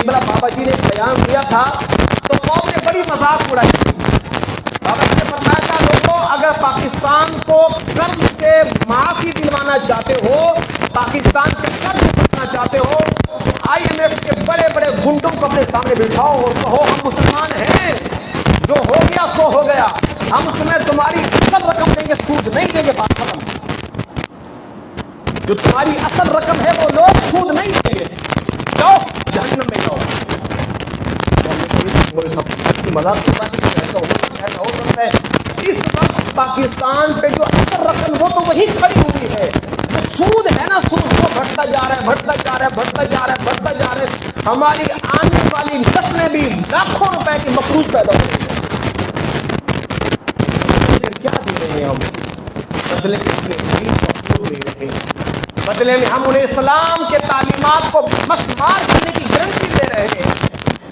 بابا جی نے بیان دیا تھا تو قوم نے بڑی مذاق اڑائی. بابا جی نے فرمایا تھا لوگوں اگر پاکستان کو قرض سے معافی دلوانا چاہتے ہو, پاکستان کے قرض اٹھانا چاہتے ہو, IMF کے بڑے بڑے گنڈوں کو اپنے سامنے بٹھاؤ اور کہو ہم مسلمان ہیں, جو ہو گیا سو ہو گیا, ہم تمہیں تمہاری اصل رقم دیں گے, سود نہیں دیں گے. بات ختم. جو تمہاری اصل رقم ہے وہ لوگ سود نہیں دیں گے, جاؤ جہنم میں جاؤ. مذاق کی بات ایسا ہو سکتا ہے. اس وقت پاکستان پہ جو اثر رقم وہ تو وہی کھڑی ہوئی ہے. سود ہے نا, سود وہ بڑھتا جا رہا ہے, بڑھتا جا رہا ہے, بڑھتا جا رہا ہے, بڑھتا جا رہا ہے. ہماری آنے والی نسلیں بھی لاکھوں روپے کی مقروض پیدا ہو رہی ہے. کیا دے رہے ہیں ہم بدلے میں؟ بدلے میں ہم انہیں اسلام کے تعلیمات کو مسمار کرنے کی گارنٹی دے رہے ہیں.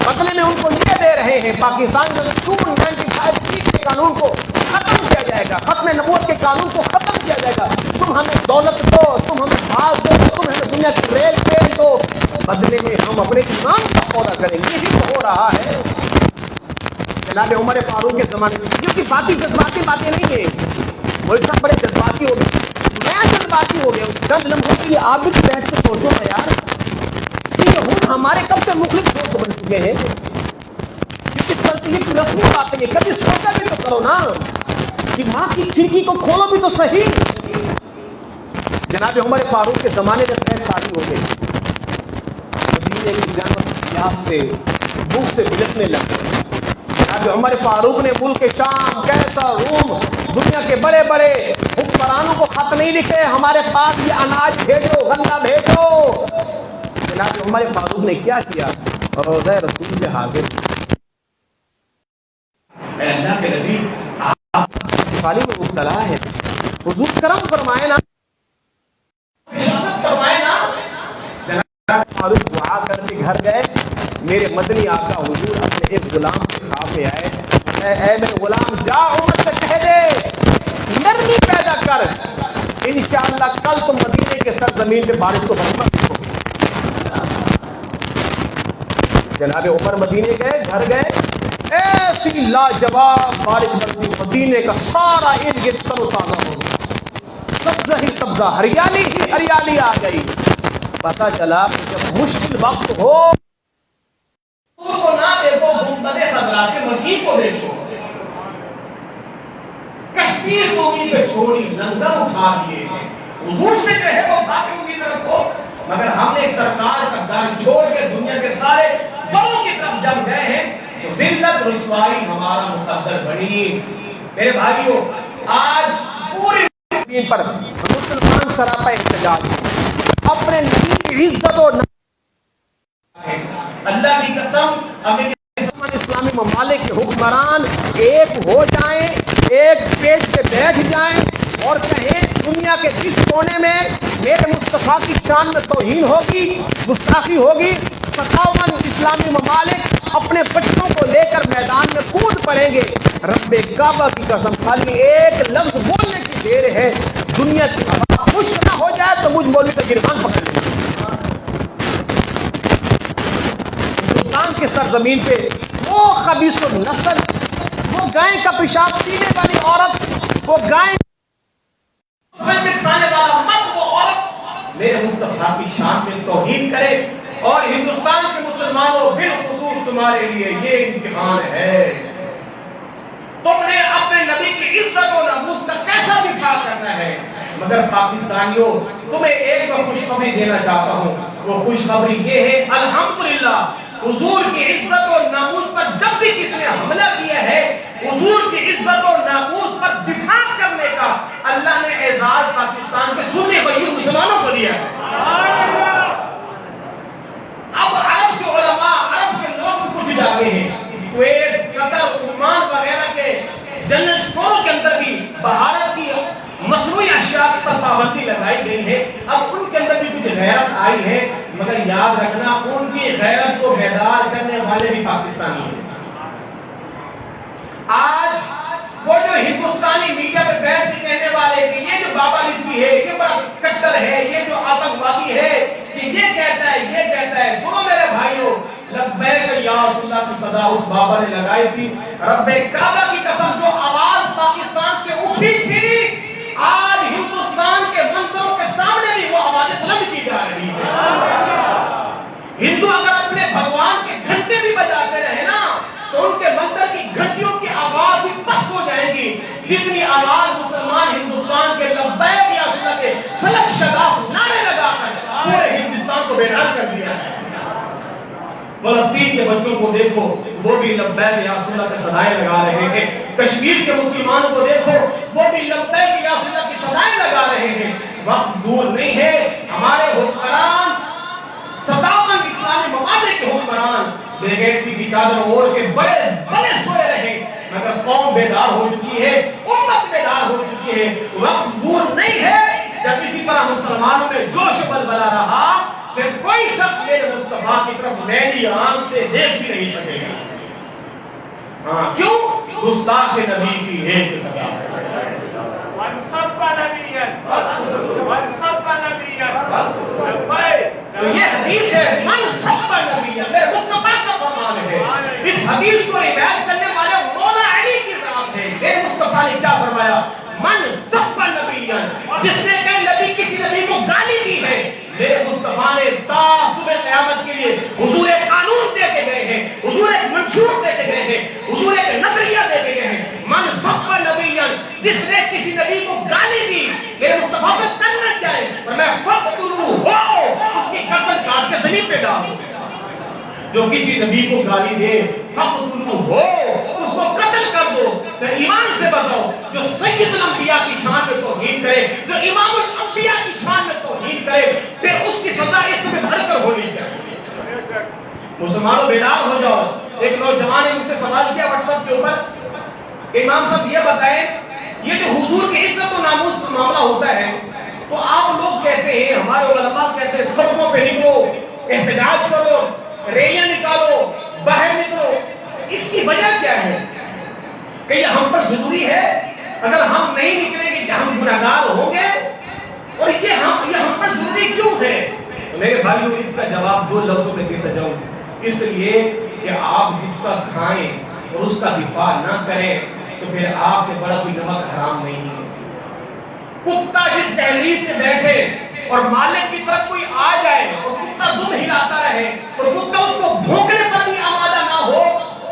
بدلے میں ان کو یہ دے رہے ہیں پاکستان میں 295 کے قانون کو ختم کیا جائے گا, ختم نبوت کے قانون کو ختم کیا جائے گا. تم ہمیں دولت دو, تم ہمیں باز دو, تم ہمیں دنیا کی ریل ٹرین دو, بدلے میں ہم اپنے ایمان کا پورا کریں گے. یہی تو ہو رہا ہے جناب عمر فاروق کے زمانے میں. کیونکہ باقی جذباتی باتیں نہیں ہیں, وہ سب بڑے جذباتی ہو گئے, میں جذباتی ہو گیا. چند لمحوں کے لیے آپ بھی بیٹھ کے سوچو نا یار, یہود ہمارے کب سے مخلص دوست بن چکے ہیں. یہ رسمی باتیں ہیں, کبھی سوچا بھی تو کرو نا, دماغ کی کھڑکی کو کھولو بھی تو صحیح. جناب عمر فاروق کے زمانے میں خیر شادی ہو گئی, مدینے کی جنت پیاس سے بھوک سے بلکنے لگے. جناب عمر فاروق نے ملک شام, کیسر, روم, دنیا کے بڑے بڑے حکمرانوں کو خط نہیں لکھے ہمارے پاس یہ اناج بھیجو, غلہ بھیجو. جناب عمر فاروق نے کیا کیا, روضہ رسول پہ حاضر. اے اللہ کے نبی آپ سالی میں مبتلا ہے, حضور کرم فرمائے نا, بشارت فرمائے نا. جناب فاروق دعا کر کے گھر گئے. میرے مدنی آقا حضور اپنے ایک غلام کے خواب میں آئے, اے میرے غلام جا عمر سے کہہ دے نرمی پیدا کر, انشاءاللہ کل تم مدینے کے سرزمین پہ بارش کو برسا دیکھو گے. جناب عمر مدینے گئے, گھر گئے, ایسی لاجواب بارش برسی, مدینے کا سارا ارد گرد تر و تازہ ہو گیا, سبزہ ہی سبزہ, ہریالی ہی ہریالی آ گئی. پتا چلا کہ جب مشکل وقت ہو کو نہ دیکھو, گنبد خضرا کے مکی کو دیکھو. کشتی قومی پہ چھوڑی, لنگر اٹھا دیے, حضور سے جو ہے وہ باقی امید رکھو. مگر ہم نے سرکار کا در چھوڑ کے دنیا کے سارے بڑوں کی طرف جب گئے ہیں تو ذلت رسوائی ہمارا مقدر بنی. میرے بھائیوں, آج پوری زمین پر مسلمان سراپا احتجاج اپنے نبی کی عزت و اللہ کی قسم اگر اسلامی ممالک کے حکمران ایک ہو جائیں, ایک پیج پہ بیٹھ جائیں اور کہیں دنیا کے جس کونے میں میرے مصطفیٰ کی شان میں توہین ہوگی, گستاخی ہوگی, 57 اسلامی ممالک اپنے بچوں کو لے کر میدان میں کود پڑیں گے. رب کعبہ کی قسم خالی ایک لفظ بولنے کی دیر ہے, دنیا کی ہوا خشک نہ ہو جائے تو مجھ مولوی کا گربان پکڑ لیں. ہندوستان کے سرزمین پہ وہ خبیث النسل, وہ گائے کا پیشاب پینے والی عورت, وہ گائے میں کھانے والا مرد, وہ عورت میرے مصطفیٰ کی شان میں توہین کرے. اور ہندوستان کے مسلمانوں بالخصوص تمہارے لیے یہ امتحان ہے, تم نے اپنے نبی کی عزت و ناموس کا کیسا دفاع کرنا ہے. مگر پاکستانیوں تمہیں ایک میں خوشخبری دینا چاہتا ہوں, وہ خوشخبری یہ ہے الحمدللہ حضور کی عزت و ناموس پر جب بھی کسی نے حملہ کیا ہے, حضور کی عزت و ناموس پر دفاع کرنے کا اللہ نے اعزاز پاکستان کے سنی غیر مسلمانوں کو دیا ہے. اب عرب کے علماء, عرب کے لوگ کچھ جاگے ہیں. کویت, قطر, عمان وغیرہ کے جنرل اسٹوروں کے اندر بھی بہارت کی مصنوعی اشیاء پر پابندی لگائی گئی ہے. اب ان کے اندر بھی کچھ غیرت آئی ہے, مگر یاد رکھنا ان کی غیرت کو بیدار کرنے والے بھی پاکستانی ہیں. آج وہ جو ہندوستانی میڈیا پہ بیٹھ کے کہنے والے کہ یہ جو بابا رضوی ہے, یہ بڑا کٹر ہے, یہ جو آتنکوادی ہے, کہ یہ کہتا ہے, یہ کہتا ہے. سنو میرے بھائیوں, لبیک یا رسول اللہ کی صدا اس بابا نے لگائی تھی. رب کعبہ کی قسم جو آواز پاکستان سے اٹھی تھی, آج ہندوستان کے مندروں کے سامنے بھی وہ آوازیں بلند کی جا رہی ہے. ہندو اگر اپنے بھگوان کے گھنٹے بھی بجاتے رہے نا تو ان کے مندر کی گھنٹیوں کی آواز بھی پست ہو جائے گی, جتنی آواز مسلمان ہندوستان کے لبیک یا رسول اللہ کے فلک شگاف نعرے لگا کر پورے ہندوستان کو بیدار کر دیا ہے. فلسطین کے بچوں کو دیکھو, وہ بھی لبیک یا رسول اللہ کے صدائیں لگا رہے ہیں. کشمیر کے مسلمانوں کو دیکھو, وہ بھی لبیک یا رسول اللہ کی صدائیں لگا رہے ہیں. وقت دور نہیں ہے, ہمارے حکمران 57 اسلامی ممالک کے حکمران بےغیرتی کی چادر اوڑھ کے بڑے بڑے سوئے رہے, مگر قوم بیدار ہو چکی ہے, امت بیدار ہو چکی ہے. وقت دور نہیں ہے جب اسی طرح مسلمانوں میں جوش بلبلا رہا, پھر کوئی شخص میرے مصطفیٰ کی طرف میلی آنکھ سے دیکھ بھی نہیں سکے گا. ہاں کیوں؟ گستاخ نبی کی ایک سزا. تو یہ حدیث ہے من سب نبی, میرے مصطفیٰ کا فرمان ہے. اس حدیث کو روایت کرنے والے مولا علی کی ذات ہے. میرے مصطفیٰ نے کیا فرمایا؟ من سب نبی, جس نے کہ نبی کسی نبی کو گالی دی ہے, میرے مصطفیٰ نے تا صبح قیامت کے لیے حضور ایک قانون دے کے گئے ہیں, حضور ایک منشور دے کے گئے ہیں, حضور ایک نظریہ دے کے گئے ہیں. من سب نبی, جس نے کسی نبی کو گالی دی, میرے مصطفیٰ پہ کرنا کیا ہے؟ اور میں فقتلوہ, اس کی گردن کاٹ کے زمین پہ ڈالو. جو کسی نبی کو گالی دے فقتلوہ, اس کو قتل کر دو. پھر ایمان سے بتاؤ, جو سید الانبیاء کی شان میں توہین کرے, جو امام الانبیاء کی شان میں توہین کرے, پھر اس کی سزا اس میں بڑھ کر ہونی چاہیے. مسلمانوں بیدار ہو جاؤ. ایک نوجوان نے مجھ سے سوال کیا واٹس ایپ کے اوپر, امام صاحب یہ بتائیں, یہ جو حضور کی عزت و ناموس کا معاملہ ہوتا ہے, تو آپ لوگ کہتے ہیں, ہمارے علماء کہتے ہیں سڑکوں پہ نکلو, احتجاج کرو, ریلیاں نکالو, باہر نکلو. اس کی وجہ کیا ہے؟ کہ یہ ہم پر ضروری ہے؟ اگر ہم نہیں نکلیں گے کیا ہم گناہگار ہوں گے؟ اور یہ ہم پر ضروری کیوں ہے؟ میرے بھائیوں, اس کا جواب 2 لفظوں میں دیتا جاؤں. اس لیے کہ آپ جس کا کھائیں اور اس کا دفاع نہ کریں تو پھر آپ سے بڑا کوئی نمک حرام نہیں ہے. کتا جس دہلیز میں بیٹھے اور مالک کی طرف کوئی آ جائے اور کتا دم ہلاتا رہے اور کتا اس کو بھونکنے پر بھی آمادہ نہ ہو,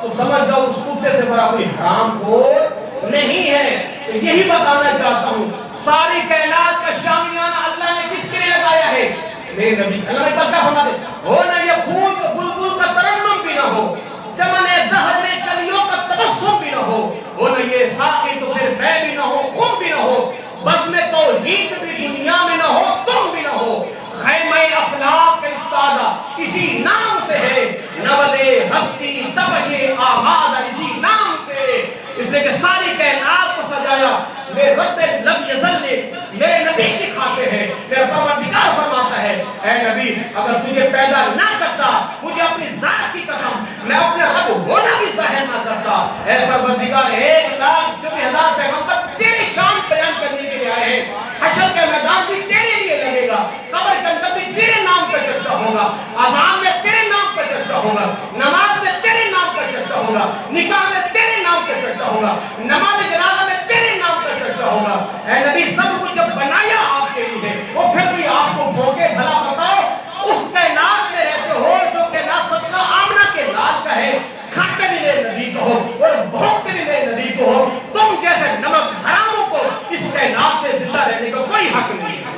تو سمجھ جاؤ اس کتے سے بڑا کوئی حرام خور نہیں ہے. یہی بتانا چاہتا ہوں, ساری کائنات کا شامیانہ اللہ نے کس کے لیے لگایا ہے؟ میرے نبی. اللہ میں پکا فرما دے, ہو نہ یہ پھول تو بلبل کا ترنم بھی نہ ہو, چمن دہر میں کلیوں کا تبسم بھی نہ ہو نہ یہ ساقی تو پھر میں بھی نہ ہو, خود بھی نہ ہو, بس میں توحید بھی دنیا میں نہ ہو, تم بھی نہ ہو. خیمہ افلاق کا استادہ اسی نام سے ہے, نولے ہستی تپش آباد اسی نام سے. اس لیے کہ ساری کائنات کو سجایا میرے رب لم یزل نے میرے نبی کی خاطر ہے. میرا پروردگار فرماتا ہے, اے نبی اگر تجھے پیدا نہ کرتا, مجھے اپنی ذات کی قسم میں اپنے رب ہونا بھی ظاہر نہ کرتا. اے پروردگار 1,24,000 پیغمبر تیری شان بیان کرنے کے لیے آئے ہیں. حشر کا میدان بھی تیرے لیے لگے گا, قبر کے اندر بھی تیرے نام پہ چرچا ہوگا, اذان میں تیرے نام پہ چرچا ہوگا, نماز میں تیرے نام پہ چرچا ہوگا, نکاح میں تیرے نام پہ چرچا ہوگا, نماز جنازہ میں تیرے نام پہ چرچا ہوگا. اے نبی سب کچھ جب بنایا آپ کے لیے, وہ پھر بھی آپ کو بھوکے بھلا بتاؤ اس کائنات میں رہتے ہو جو کائنات صدقہ آمنہ کے لال کا ہے, کھاتے بھی میرے نبی کو ہو اور بھوکتے بھی میرے نبی کو ہو. تم جیسے نمک حراموں کو اس کائنات میں زندہ رہنے کا کوئی حق نہیں ہے.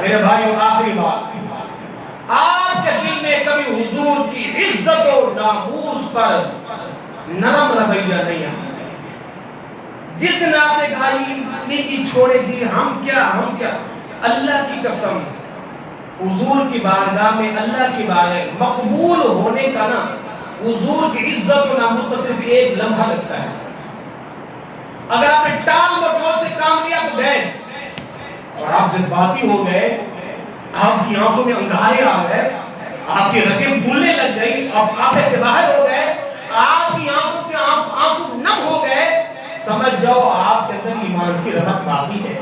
میرے بھائیوں, آخری بات, آپ کے دل میں کبھی حضور کی عزت اور ناموس پر نرم رویہ نہیں آنا چاہیے. جس دن آپ نے کہا نہیں چھوڑے جی ہم کیا, اللہ کی قسم حضور کی بارگاہ میں, اللہ کی بارگاہ مقبول ہونے کا نا, حضور کی عزت و ناموس پر صرف ایک لمحہ لگتا ہے. اگر آپ نے ٹال مٹول سے کام لیا تو گئے, اور آپ جذباتی ہو گئے, آپ کی آنکھوں میں انگارے آ گئے, آپ کی رگیں پھولنے لگ گئی, آپ آنکھیں سے باہر ہو گئے, آپ کی آنکھوں سے آنسو نم ہو گئے, سمجھ جاؤ آپ کے اندر ایمان کی رمق باقی ہے,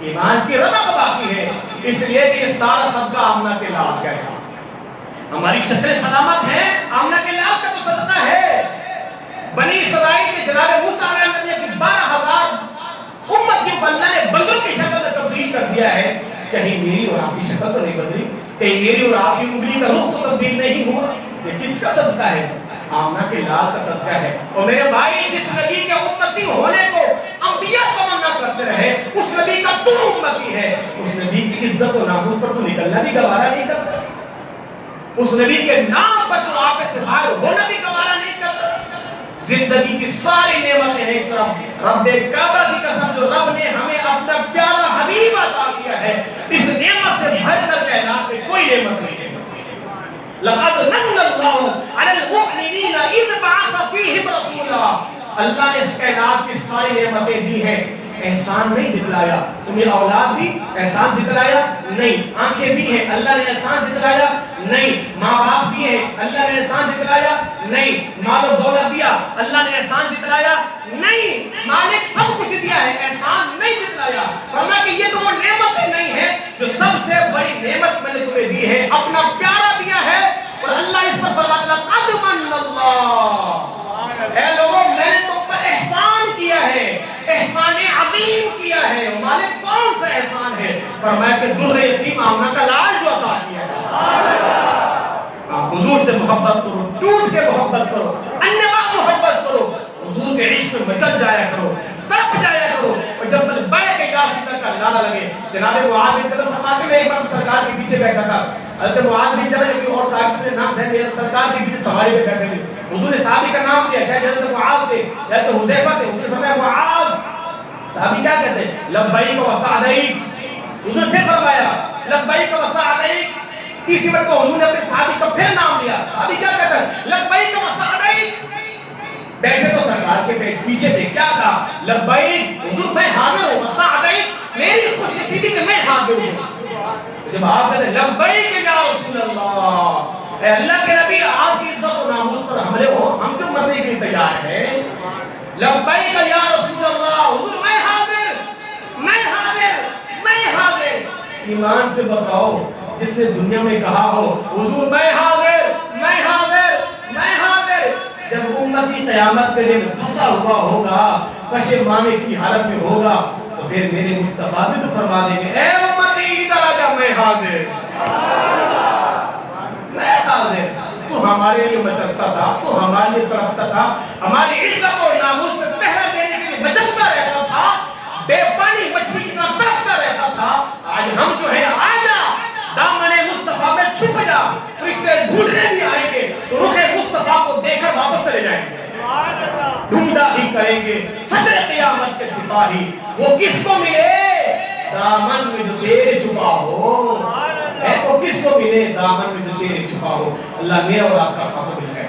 ایمان کی رمق باقی ہے. اس لیے کہ یہ سارا صدقہ آمنہ کے لال کا ہے. ہماری شکل سلامت ہے, آمنہ کے لال کا تو صدقہ ہے. بنی اسرائیل کے جناب موسیٰ علیہ السلام کی 12,000 امت کی اللہ نے بندوں کی شکل میں تبدیل کر دیا ہے. کہیں میری اور آپ کی شکل تو نہیں بدلی, کہیں میری اور آپ کی انگلی کا رخ تو تبدیل نہیں ہوا. یہ کس کا صدقہ ہے؟ آمنہ کے لال کا صدقہ ہے. اور میرے بھائی, جس نبی کے امتی ہونے کو انبیاء تمنا کرتے رہے, اس نبی کا تو امتی ہے, اس نبی کی عزت و ناموس پر تو نکلنا بھی گوارا نہیں کرتا, اس نبی کے نام پر تو آپ سے باہر ہونا بھی گوارا نہیں کرتا. زندگی کی ساری نعمتیں ہیں رب کعبہ کی قسم, جو رب نے ہمیں اپنا پیارا حبیب عطا کیا ہے, اس نعمت سے بھر کر کائنات میں کوئی نعمت نہیں ہے. لقد من اللہ علی المؤمنین اذ بعث فیہم رسولا. اللہ نے اس کائنات کی ساری نعمتیں دی ہیں, احسان نہیں جتلایا. تمہیں اولاد دی, احسان جتلایا نہیں. آنکھیں دی ہیں, اللہ نے احسان جتلایا نہیں. ماں باپ دیے ہیں, اللہ نے احسان جتلایا نہیں. مال و دولت دیا, اللہ نے احسان جتلایا نہیں. مالک سب کچھ دیا ہے, احسان نہیں جتلایا. فرمایا کہ یہ تو وہ نعمتیں نہیں ہیں جو سب سے بڑی نعمت میں نے تمہیں دی ہے, اپنا پیارا دیا ہے. اور اللہ اس پر فرماتا ہے لقد من اللہ, اے لوگوں میں نے تم پر احسان کیا ہے, احسان عظیم کیا ہے. مالک کون سا احسان ہے؟ فرمایا کہ در یتیم آمنہ کا لال جو عطا کیا ہے. حضور سے محبت کرو, ٹوٹ کے محبت کرو, انبا محبت کرو, حضور کے عشق میں مچل جایا کرو, تڑپ جایا کرو. اور جب تک بیٹھ کے یا رسول کا نعرہ لگے, جناب معاذ بن جبل فرماتے ہیں, ایک بار سرکار کے پیچھے بیٹھا تھا. حضرت معاذ بن جبل کی اور صاحب کے نام سے میرے سرکار کے پیچھے سواری پہ بیٹھے تھے. حضور نے صحابی کا نام لیا, شاید حضرت معاذ تھے یا تو حذیفہ تھے. حضور نے فرمایا معاذ. صحابی کیا کہتے ہیں؟ لبیک و سعدیک. حضور نے پھر فرمایا لبیک و سعدیک. تیسری بار کو حضور نے اپنے صحابی کا پھر نام لیا. صحابی کیا کہتے ہیں؟ لبیک و سعدیک. بیٹھے تو سرکار کے پیچھے تھے, کیا کہا؟ لبیک حضور میں حاضر ہوں, سعدیک میری خوش نصیبی کہ میں حاضر ہوں. جب آپ کہتے ہیں لبیک یا رسول اللہ, اے اللہ کے نبی آپ کی عزت و ناموس پر حملے ہو, ہم جو مرنے کے لیے تیار ہیں. لبیک یا رسول اللہ, حضور میں حاضر, میں حاضر, میں حاضر. ایمان سے بتاؤ, جس نے دنیا میں کہا ہو حضور میں حاضر, میں حاضر, میں حاضر, جب امتی قیامت کے دن پھنسا ہوا ہوگا, پشیمانی کی حالت میں ہوگا, تو پھر میرے مصطفیٰ بھی تو فرما دیں گے, اے امتی ادھر آ جا, میں حاضر, میں حاضر. تو ہمارے لیے مچلتا تھا, تو ہمارے لیے تڑپتا تھا, ہماری عزت اور ناموس میں پہرا دینے کے لیے مچلتا رہتا تھا, بے پانی مچھلی کی طرح تڑپتا رہتا تھا. آج ہم جو ہے آ جا, دامن مصطفیٰ میں چھپ جا, فرشتے ڈھونڈنے بھی آئیں گے, تو رخ مصطفیٰ کو دیکھ کر واپس چلے جائیں گے. ڈھونڈا ہی کریں گے صدر قیامت کے سپاہی, وہ کس کو ملے؟ دامن میں جو تیرے چھپا ہو. وہ کس کو ملے؟ دامن میں جو تیرے چھپا ہو. اللہ میرا اور آپ کا خاتمہ بالخیر.